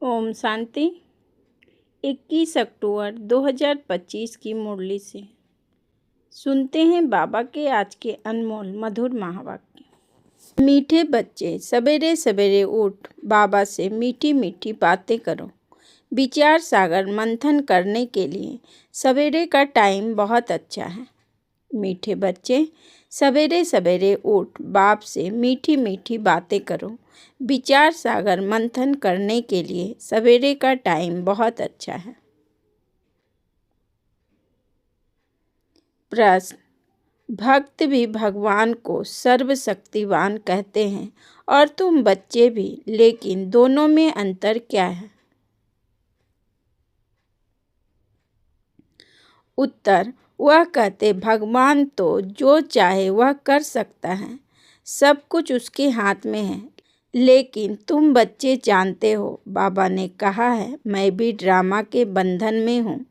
ओम शांति। 21 अक्टूबर 2025 की मुरली से सुनते हैं बाबा के आज के अनमोल मधुर महावाक्य। मीठे बच्चे, सवेरे सवेरे उठ बाबा से मीठी मीठी बातें करो। विचार सागर मंथन करने के लिए सवेरे का टाइम बहुत अच्छा है। मीठे बच्चे, सवेरे सवेरे उठ बाप से मीठी मीठी बातें करो। विचार सागर मंथन करने के लिए सवेरे का टाइम बहुत अच्छा है। प्रश्न: भक्त भी भगवान को सर्वशक्तिवान कहते हैं और तुम बच्चे भी, लेकिन दोनों में अंतर क्या है? उत्तर: वह कहते भगवान तो जो चाहे वह कर सकता है, सब कुछ उसके हाथ में है। लेकिन तुम बच्चे जानते हो, बाबा ने कहा है मैं भी ड्रामा के बंधन में हूँ।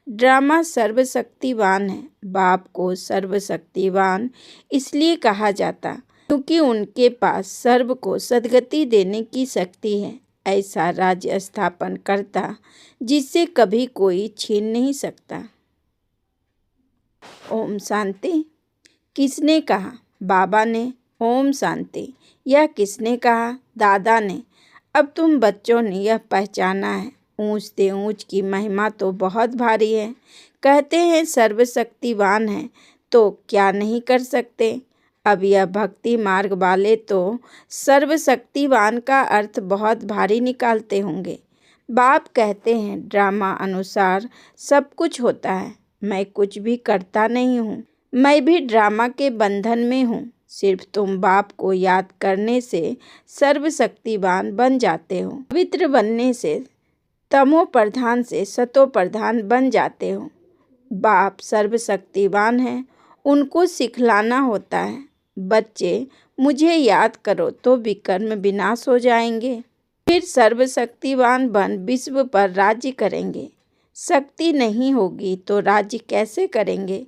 ड्रामा सर्वशक्तिवान है। बाप को सर्वशक्तिवान इसलिए कहा जाता क्योंकि उनके पास सर्व को सद्गति देने की शक्ति है। ऐसा राज्य स्थापन करता जिससे कभी कोई छीन नहीं सकता। ओम शांति। किसने कहा? बाबा ने। ओम शांति। यह किसने कहा? दादा ने। अब तुम बच्चों ने यह पहचाना है, ऊंच से ऊंच की महिमा तो बहुत भारी है। कहते हैं सर्वशक्तिवान है तो क्या नहीं कर सकते। अब यह भक्ति मार्ग वाले तो सर्वशक्तिवान का अर्थ बहुत भारी निकालते होंगे। बाप कहते हैं ड्रामा अनुसार सब कुछ होता है, मैं कुछ भी करता नहीं हूँ। मैं भी ड्रामा के बंधन में हूँ। सिर्फ तुम बाप को याद करने से सर्वशक्तिवान बन जाते हो। पवित्र बनने से तमो प्रधान से सतो प्रधान बन जाते हो। बाप सर्वशक्तिवान है, उनको सिखलाना होता है। बच्चे, मुझे याद करो तो विकर्म विनाश हो जाएंगे, फिर सर्वशक्तिवान बन विश्व पर राज्य करेंगे। शक्ति नहीं होगी तो राज्य कैसे करेंगे?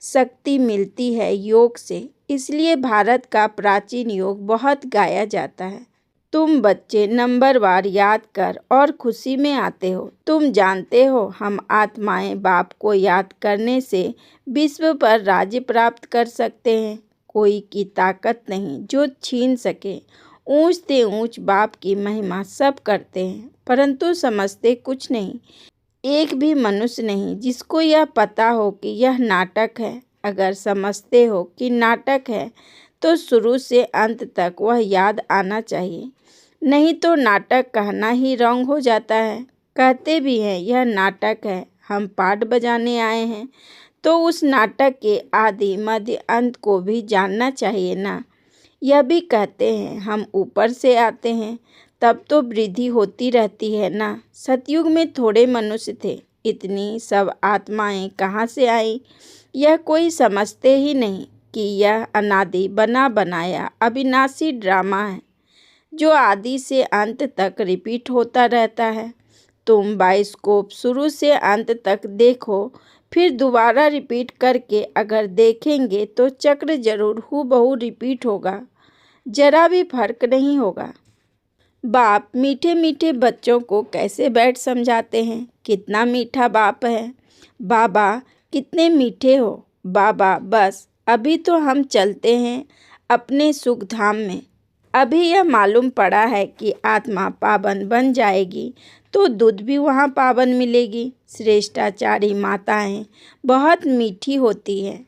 शक्ति मिलती है योग से, इसलिए भारत का प्राचीन योग बहुत गाया जाता है। तुम बच्चे नंबरवार याद कर और खुशी में आते हो। तुम जानते हो हम आत्माएं बाप को याद करने से विश्व पर राज्य प्राप्त कर सकते हैं। कोई की ताकत नहीं जो छीन सके। ऊंच से ऊंच बाप की महिमा सब करते हैं, परंतु समझते कुछ नहीं। एक भी मनुष्य नहीं जिसको यह पता हो कि यह नाटक है। अगर समझते हो कि नाटक है तो शुरू से अंत तक वह याद आना चाहिए, नहीं तो नाटक कहना ही रॉन्ग हो जाता है। कहते भी हैं यह नाटक है, हम पाठ बजाने आए हैं, तो उस नाटक के आदि मध्य अंत को भी जानना चाहिए ना। यह भी कहते हैं हम ऊपर से आते हैं, तब तो वृद्धि होती रहती है ना। सतयुग में थोड़े मनुष्य थे, इतनी सब आत्माएं कहाँ से आई? यह कोई समझते ही नहीं कि यह अनादि बना बनाया अविनाशी ड्रामा है जो आदि से अंत तक रिपीट होता रहता है। तुम बाइस्कोप शुरू से अंत तक देखो, फिर दोबारा रिपीट करके अगर देखेंगे तो चक्र जरूर हूबहू रिपीट होगा, जरा भी फर्क नहीं होगा। बाप मीठे मीठे बच्चों को कैसे बैठ समझाते हैं कितना मीठा बाप है। बाबा कितने मीठे हो। बाबा बस अभी तो हम चलते हैं अपने सुख धाम में। अभी यह मालूम पड़ा है कि आत्मा पावन बन जाएगी तो दूध भी वहाँ पावन मिलेगी। श्रेष्ठाचारी माताएं बहुत मीठी होती हैं,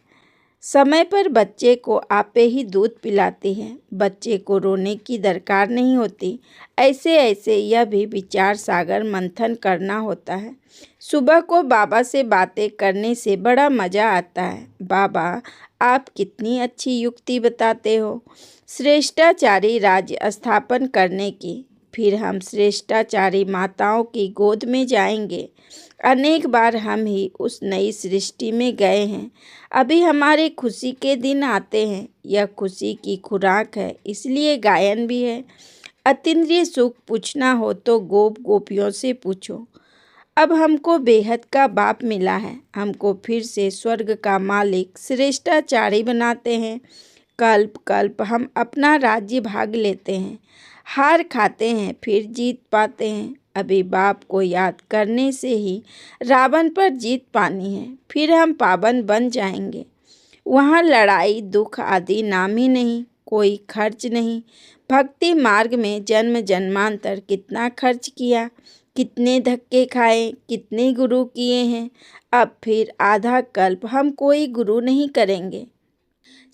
समय पर बच्चे को आपे ही दूध पिलाती हैं। बच्चे को रोने की दरकार नहीं होती। ऐसे ऐसे यह भी विचार सागर मंथन करना होता है। सुबह को बाबा से बातें करने से बड़ा मज़ा आता है। बाबा आप कितनी अच्छी युक्ति बताते हो श्रेष्ठाचारी राज्य स्थापन करने की। फिर हम श्रेष्ठाचारी माताओं की गोद में जाएंगे। अनेक बार हम ही उस नई सृष्टि में गए हैं। अभी हमारे खुशी के दिन आते हैं। यह खुशी की खुराक है, इसलिए गायन भी है। अतीन्द्रिय सुख पूछना हो तो गोप गोपियों से पूछो। अब हमको बेहद का बाप मिला है, हमको फिर से स्वर्ग का मालिक श्रेष्ठाचारी बनाते हैं। कल्प कल्प हम अपना राज्य भाग लेते हैं, हार खाते हैं, फिर जीत पाते हैं। अभी बाप को याद करने से ही रावण पर जीत पानी है, फिर हम पावन बन जाएंगे। वहाँ लड़ाई दुख आदि नाम ही नहीं, कोई खर्च नहीं। भक्ति मार्ग में जन्म जन्मांतर कितना खर्च किया, कितने धक्के खाए, कितने गुरु किए हैं। अब फिर आधा कल्प हम कोई गुरु नहीं करेंगे,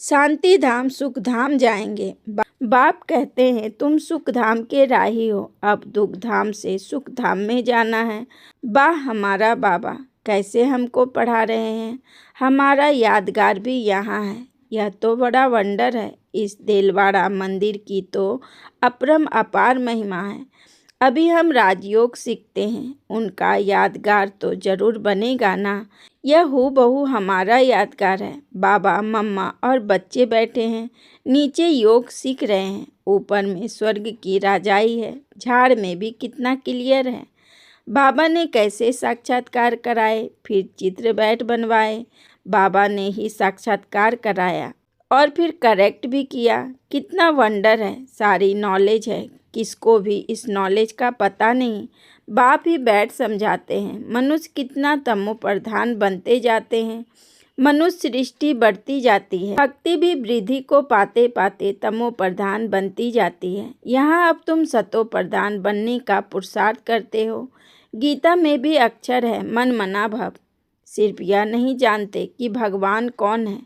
शांति धाम सुख धाम जाएंगे। बाप कहते हैं तुम सुख धाम के राही हो, अब दुख धाम से सुख धाम में जाना है। वाह हमारा बाबा कैसे हमको पढ़ा रहे हैं। हमारा यादगार भी यहाँ है। यह तो बड़ा वंडर है। इस देलवाड़ा मंदिर की तो अपरम अपार महिमा है। अभी हम राजयोग सीखते हैं, उनका यादगार तो जरूर बनेगा ना। यह हूबहू हमारा यादगार है। बाबा मम्मा और बच्चे बैठे हैं, नीचे योग सीख रहे हैं, ऊपर में स्वर्ग की राजाई है, झाड़ में भी कितना क्लियर है। बाबा ने कैसे साक्षात्कार कराए, फिर चित्र बैठ बनवाए। बाबा ने ही साक्षात्कार कराया और फिर करेक्ट भी किया। कितना वंडर है, सारी नॉलेज है, किसको भी इस नॉलेज का पता नहीं। बाप ही बैठ समझाते हैं। मनुष्य कितना तमो प्रधान बनते जाते हैं, मनुष्य सृष्टि बढ़ती जाती है, भक्ति भी वृद्धि को पाते पाते तमो प्रधान बनती जाती है। यहाँ अब तुम सतो प्रधान बनने का पुरुषार्थ करते हो। गीता में भी अक्षर है मन मना भव। सिर्फ यह नहीं जानते कि भगवान कौन है।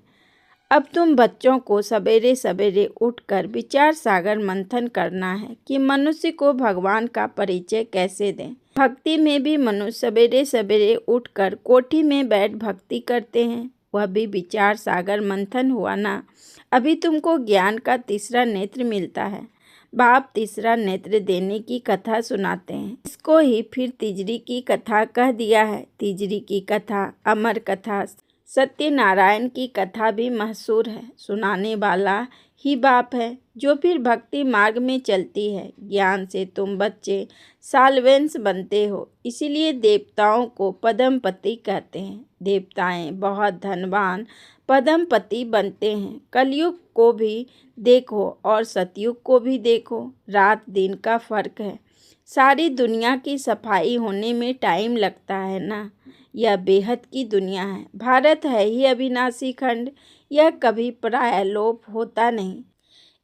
अब तुम बच्चों को सवेरे सवेरे उठकर विचार सागर मंथन करना है कि मनुष्य को भगवान का परिचय कैसे दें। भक्ति में भी मनुष्य सवेरे सवेरे उठकर कोठी में बैठ भक्ति करते हैं, वह भी विचार सागर मंथन हुआ ना। अभी तुमको ज्ञान का तीसरा नेत्र मिलता है। बाप तीसरा नेत्र देने की कथा सुनाते हैं। इसको ही फिर तिजरी की कथा कह दिया है। तिजरी की कथा अमर कथा, सत्यनारायण की कथा भी मशहूर है। सुनाने वाला ही बाप है, जो फिर भक्ति मार्ग में चलती है। ज्ञान से तुम बच्चे साल्वेंस बनते हो, इसीलिए देवताओं को पद्मपति कहते हैं। देवताएं बहुत धनवान पद्मपति बनते हैं। कलयुग को भी देखो और सतयुग को भी देखो, रात दिन का फर्क है। सारी दुनिया की सफाई होने में टाइम लगता है ना। यह बेहद की दुनिया है। भारत है ही अविनाशी खंड, यह कभी प्रायलोप होता नहीं।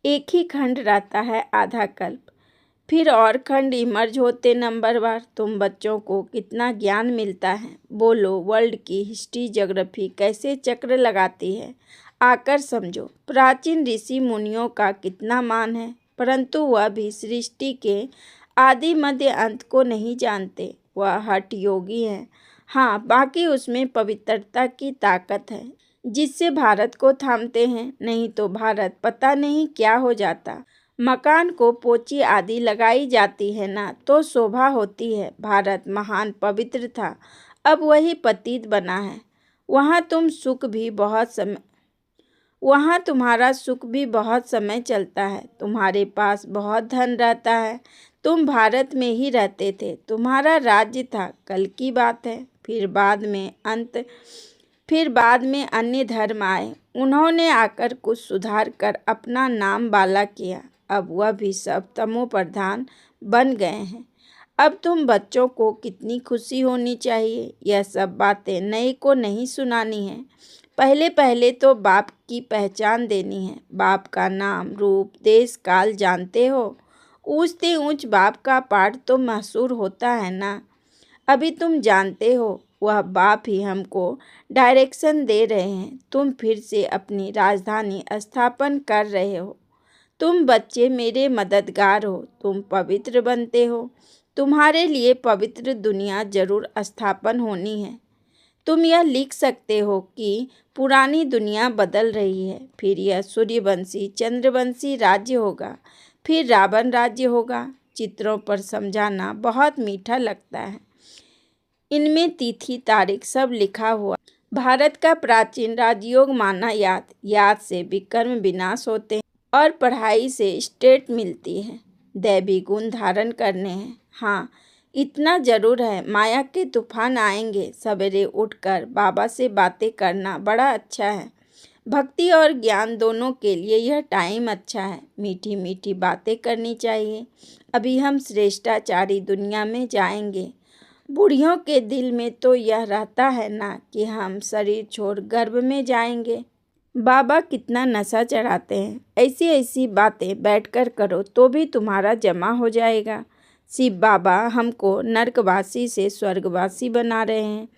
एक ही खंड रहता है आधा कल्प, फिर और खंड इमर्ज होते नंबरवार। तुम बच्चों को कितना ज्ञान मिलता है। बोलो वर्ल्ड की हिस्ट्री ज्योग्राफी कैसे चक्र लगाती है, आकर समझो। प्राचीन ऋषि मुनियों का कितना मान है, परंतु वह भी सृष्टि के आदि मध्य अंत को नहीं जानते। वह हठ योगी है। हाँ, बाकी उसमें पवित्रता की ताकत है, जिससे भारत को थामते हैं, नहीं तो भारत पता नहीं क्या हो जाता। मकान को पोची आदि लगाई जाती है ना, तो शोभा होती है। भारत महान पवित्र था, अब वही पतित बना है। वहाँ तुम्हारा सुख भी बहुत समय चलता है। तुम्हारे पास बहुत धन रहता है। तुम भारत में ही रहते थे, तुम्हारा राज्य था, कल की बात है। फिर बाद में अन्य धर्म आए, उन्होंने आकर कुछ सुधार कर अपना नाम बाला किया। अब वह भी सब तमो प्रधान बन गए हैं। अब तुम बच्चों को कितनी खुशी होनी चाहिए। यह सब बातें नए को नहीं सुनानी है, पहले पहले तो बाप की पहचान देनी है। बाप का नाम रूप देश काल जानते हो। ऊंचते ऊंच बाप का पाठ तो मशहूर होता है ना। अभी तुम जानते हो, वह बाप ही हमको डायरेक्शन दे रहे हैं। तुम फिर से अपनी राजधानी स्थापन कर रहे हो। तुम बच्चे मेरे मददगार हो। तुम पवित्र बनते हो। तुम्हारे लिए पवित्र दुनिया जरूर स्थापन होनी है। तुम यह लिख सकते हो कि पुरानी दुनिया बदल रही है, फिर यह सूर्यवंशी चंद्रवंशी राज्य होगा, फिर रावण राज्य होगा। चित्रों पर समझाना बहुत मीठा लगता है। इनमें तिथि तारीख सब लिखा हुआ। भारत का प्राचीन राजयोग माना याद से विकर्म विनाश होते हैं और पढ़ाई से स्टेट मिलती है। दैवी गुण धारण करने हैं। हाँ, इतना जरूर है, माया के तूफान आएंगे। सवेरे उठकर बाबा से बातें करना बड़ा अच्छा है। भक्ति और ज्ञान दोनों के लिए यह टाइम अच्छा है। मीठी मीठी बातें करनी चाहिए। अभी हम श्रेष्ठाचारी दुनिया में जाएंगे। बूढ़ियों के दिल में तो यह रहता है ना कि हम शरीर छोड़ गर्भ में जाएंगे। बाबा कितना नशा चढ़ाते हैं। ऐसी ऐसी बातें बैठकर करो तो भी तुम्हारा जमा हो जाएगा। शिव बाबा हमको नरकवासी से स्वर्गवासी बना रहे हैं।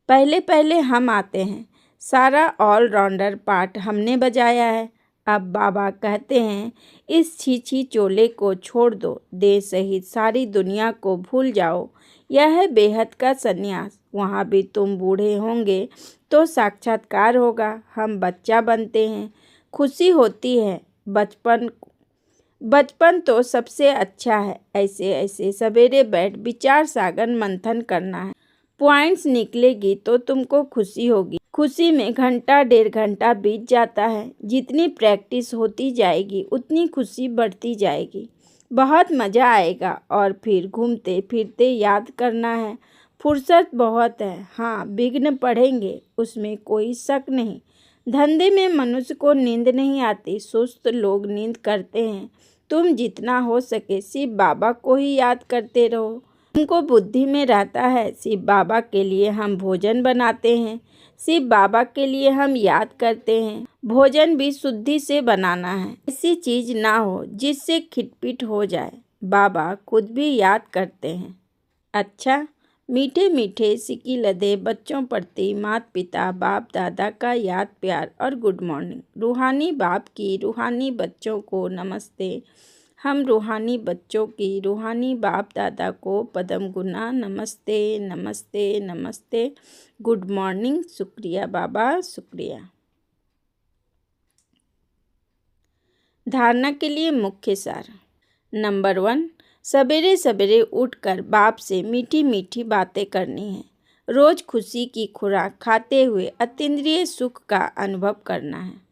पहले पहले हम आते हैं। सारा ऑलराउंडर पार्ट हमने बजाया है। अब बाबा कहते हैं इस छीछी चोले को छोड़ दो, देश सहित सारी दुनिया को भूल जाओ। यह है बेहद का संन्यास। वहाँ भी तुम बूढ़े होंगे तो साक्षात्कार होगा। हम बच्चा बनते हैं, खुशी होती है। बचपन तो सबसे अच्छा है। ऐसे ऐसे सवेरे बैठ विचार सागर मंथन करना है। पॉइंट्स निकलेगी तो तुमको खुशी होगी। खुशी में घंटा 1.5 घंटा बीत जाता है। जितनी प्रैक्टिस होती जाएगी उतनी खुशी बढ़ती जाएगी। बहुत मज़ा आएगा। और फिर घूमते फिरते याद करना है। फुर्सत बहुत है। हाँ, विघ्न पढ़ेंगे, उसमें कोई शक नहीं। धंधे में मनुष्य को नींद नहीं आती। सुस्त लोग नींद करते हैं। तुम जितना हो सके शिव बाबा को ही याद करते रहो। तुमको बुद्धि में रहता है। शिव बाबा के लिए हम भोजन बनाते हैं। शिव बाबा के लिए हम याद करते हैं। भोजन भी शुद्धि से बनाना है। ऐसी चीज ना हो जिससे खिटपिट हो जाए। बाबा खुद भी याद करते हैं। अच्छा, मीठे मीठे सिक्की लदे बच्चों प्रति माता पिता बाप दादा का याद प्यार और गुड मॉर्निंग। रूहानी बाप की रूहानी बच्चों को नमस्ते। हम रूहानी बच्चों की रूहानी बाप दादा को पदम गुना नमस्ते नमस्ते नमस्ते। Good morning. शुक्रिया बाबा, शुक्रिया। धारणा के लिए मुख्य सार। नंबर 1, सवेरे सवेरे उठकर बाप से मीठी मीठी बातें करनी है। रोज खुशी की खुराक खाते हुए अतीन्द्रिय सुख का अनुभव करना है।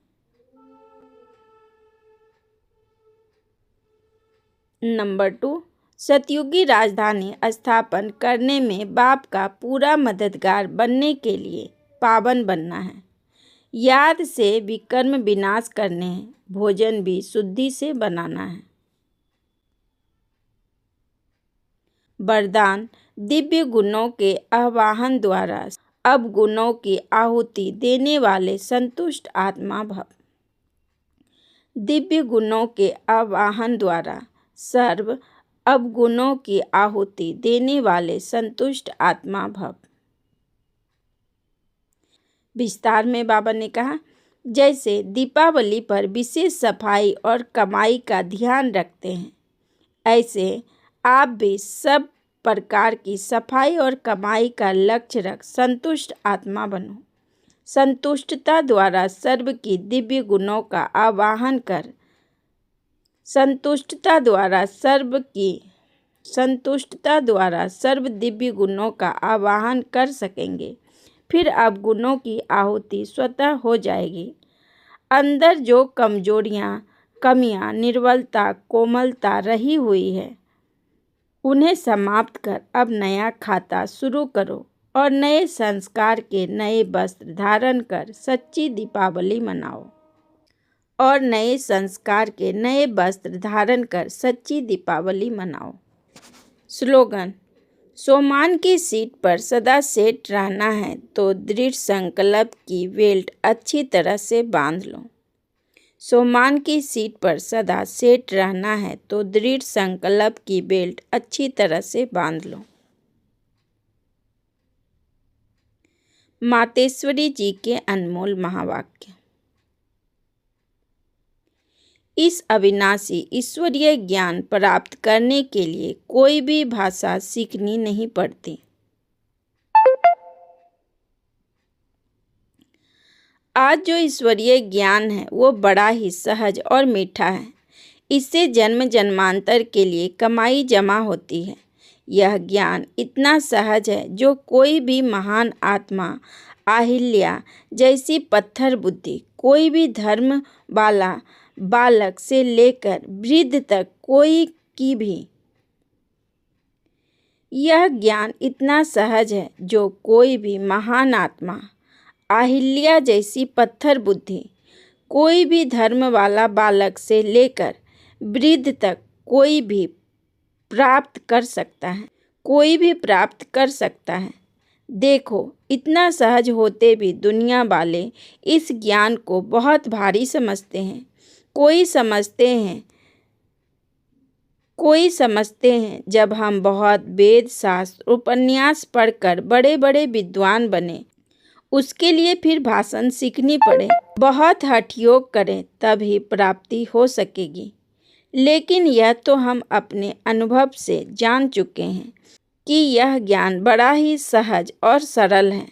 नंबर 2, सतयुगी राजधानी स्थापन करने में बाप का पूरा मददगार बनने के लिए पावन बनना है। याद से विकर्म विनाश करने हैं। भोजन भी शुद्धि से बनाना है। वरदान, दिव्य गुणों के आवाहन द्वारा अब गुणों की आहुति देने वाले संतुष्ट आत्मा भव। दिव्य गुणों के आवाहन द्वारा सर्व अवगुणों की आहुति देने वाले संतुष्ट आत्मा भव। विस्तार में बाबा ने कहा, जैसे दीपावली पर विशेष सफाई और कमाई का ध्यान रखते हैं, ऐसे आप भी सब प्रकार की सफाई और कमाई का लक्ष्य रख संतुष्ट आत्मा बनो। संतुष्टता द्वारा सर्व की दिव्य गुणों का आवाहन कर संतुष्टता द्वारा सर्व दिव्य गुणों का आवाहन कर सकेंगे। फिर अब गुणों की आहुति स्वतः हो जाएगी। अंदर जो कमजोरियां, कमियां, निर्बलता, कोमलता रही हुई है, उन्हें समाप्त कर अब नया खाता शुरू करो और नए संस्कार के नए वस्त्र धारण कर सच्ची दीपावली मनाओ। स्लोगन, सोमान की सीट पर सदा सेट रहना है तो दृढ़ संकल्प की बेल्ट अच्छी तरह से बांध लो। सोमान की सीट पर सदा सेट रहना है तो दृढ़ संकल्प की बेल्ट अच्छी तरह से बांध लो। मातेश्वरी जी के अनमोल महावाक्य। इस अविनाशी ईश्वरीय ज्ञान प्राप्त करने के लिए कोई भी भाषा सीखनी नहीं पड़ती। आज जो ईश्वरीय ज्ञान है वो बड़ा ही सहज और मीठा है। इससे जन्म जन्मांतर के लिए कमाई जमा होती है। यह ज्ञान इतना सहज है जो कोई भी महान आत्मा, अहिल्या जैसी पत्थर बुद्धि, कोई भी धर्म वाला बालक से लेकर वृद्ध तक कोई की भी यह ज्ञान इतना सहज है जो कोई भी महान आत्मा, अहिल्या जैसी पत्थर बुद्धि, कोई भी धर्म वाला बालक से लेकर वृद्ध तक कोई भी प्राप्त कर सकता है, कोई भी प्राप्त कर सकता है। देखो, इतना सहज होते भी दुनिया वाले इस ज्ञान को बहुत भारी समझते हैं। कोई समझते हैं जब हम बहुत वेद शास्त्र उपन्यास पढ़कर बड़े बड़े विद्वान बने, उसके लिए फिर भाषण सीखनी पड़े, बहुत हठ योग करें तब ही प्राप्ति हो सकेगी। लेकिन यह तो हम अपने अनुभव से जान चुके हैं कि यह ज्ञान बड़ा ही सहज और सरल है,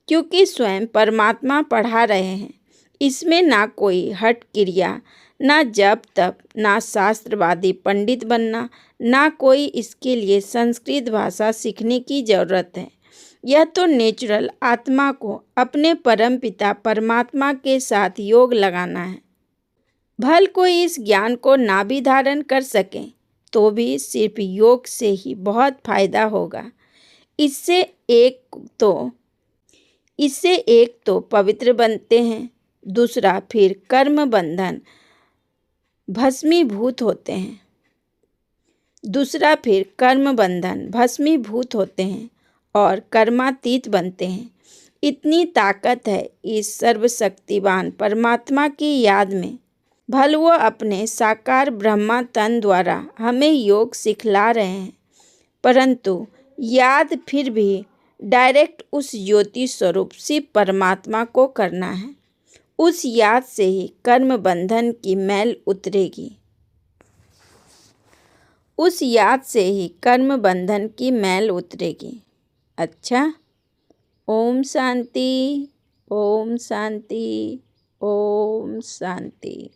क्योंकि स्वयं परमात्मा पढ़ा रहे हैं। इसमें ना कोई हठ क्रिया, ना जप तप, ना शास्त्रवादी पंडित बनना, ना कोई इसके लिए संस्कृत भाषा सीखने की जरूरत है। यह तो नेचुरल आत्मा को अपने परमपिता परमात्मा के साथ योग लगाना है। भल कोई इस ज्ञान को ना भी धारण कर सके तो भी सिर्फ योग से ही बहुत फायदा होगा। इससे एक तो पवित्र बनते हैं, दूसरा फिर कर्म बंधन भस्मीभूत होते हैं और कर्मातीत बनते हैं। इतनी ताकत है इस सर्वशक्तिवान परमात्मा की याद में। भल वो अपने साकार ब्रह्मा तन द्वारा हमें योग सिखला रहे हैं, परंतु याद फिर भी डायरेक्ट उस ज्योति स्वरूप शिव परमात्मा को करना है। उस याद से ही कर्म बंधन की मैल उतरेगी। अच्छा, ओम शांति, ओम शांति, ओम शांति।